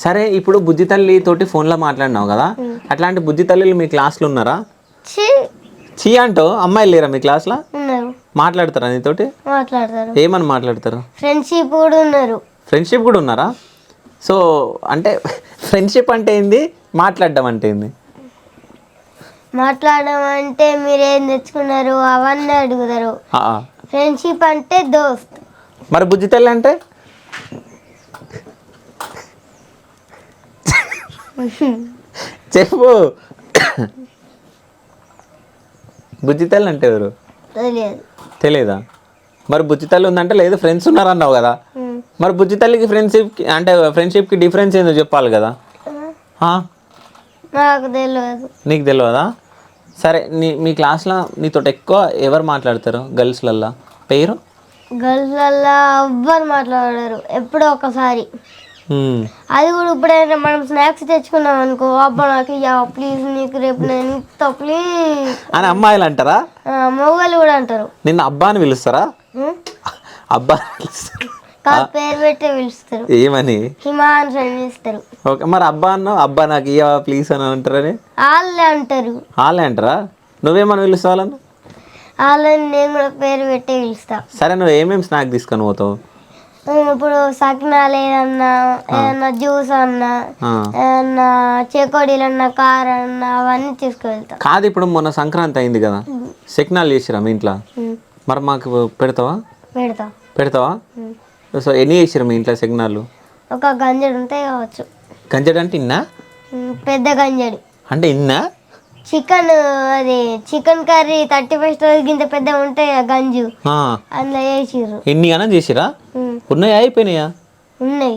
సరే ఇప్పుడు బుజ్జి తల్లి తోటి ఫోన్లో మాట్లాడినావు కదా, అట్లాంటి బుజ్జి తల్లిలు మీ క్లాస్లో ఉన్నారా? చీ అంటూ అమ్మాయిలు లేరా మీ క్లాస్లో? మాట్లాడతారా నీతోటి? మాట్లాడతారు. ఏమని మాట్లాడతారు? ఫ్రెండ్షిప్ కూడా ఉన్నారు. ఫ్రెండ్షిప్ కూడా ఉన్నారా? సో అంటే ఫ్రెండ్షిప్ అంటే ఏంది, మాట్లాడడం అంటే ఏంది? మాట్లాడడం అంటే మీరు ఏం తెచ్చుకున్నారు అవన్నీ అడుగుతారు. ఫ్రెండ్షిప్ అంటే దోస్త్. మరి బుజ్జి తల్లి అంటే? చెప్పు. బుజ్జి తల్లి అంటే ఎవరు? తెలియదా? మరి బుజ్జి తల్లి ఉందంటే లేదు ఫ్రెండ్స్ ఉన్నారన్నావు కదా, మరి బుజ్జి తల్లికి ఫ్రెండ్షిప్కి డిఫరెన్స్ ఏందో చెప్పాలి కదా. నాకు తెలియదు. నీకు తెలియదా? సరే మీ క్లాస్లో నీతో ఎక్కువ ఎవరు మాట్లాడతారు గర్ల్స్లల్లా? పేరు? గర్ల్స్లల్లా ఎవ్వరు మాట్లాడారు, ఎప్పుడో ఒకసారి. అది కూడా ఇప్పుడైనా మనం స్నాక్స్ తెచ్చుకున్నాం అనుకో, అబ్బా నాకు ప్లీజ్ నీకు రేపు నేను ఇస్తా ప్లీజ్ అని అమ్మాయిలు అంటారా? మొగలు కూడా అంటారు. నిన్న అబ్బా అని పిలుస్తారా? అబ్బా పేరు పెట్టే పిలుస్తారు. ఏమని? హిమాన్ ఫ్రెండ్ ఇస్తారు. ఓకే, మరి అబ్బా అన్నావు, అబ్బా నాకు ఇయ్యవా ప్లీజ్ అని అంటారని వాళ్ళే అంటారు. వాళ్ళే అంటారా? నువ్వేమని పిలుస్తావు వాళ్ళని? వాళ్ళని నేను కూడా పేరు పెట్టే పిలుస్తా. సరే నువ్వు ఏమేమి స్నాక్ తీసుకొని పోతావు? ఇప్పుడు సకినాలు ఏదన్నా జ్యూస్ అన్నా, ఏదన్నా చెకోడీలు అన్నా, కార్ అన్నా అవన్నీ తీసుకువెళ్తా. కాదు, ఇప్పుడు మొన్న సంక్రాంతి అయింది కదా, సకినాలు చేసిరా మీ ఇంట్లో? మరి మాకు పెడతావా? పెడతావా? సో ఎన్ని చేసిరా మీ ఇంట్లో సకినాలు? ఒక గంజడు ఉంటాయి కావచ్చు. గంజడు అంటే ఇన్నా? పెద్ద గంజడి అంటే ఇన్నా? చికెన్ కర్రీ 31st రోజు గింత పెద్ద ఉంటాయి గంజు, అందులో చేసిర్రు. ఎన్ని అన్నా చేసిరా? ఉన్నాయా అయిపోయినాయా? ఉన్నాయి.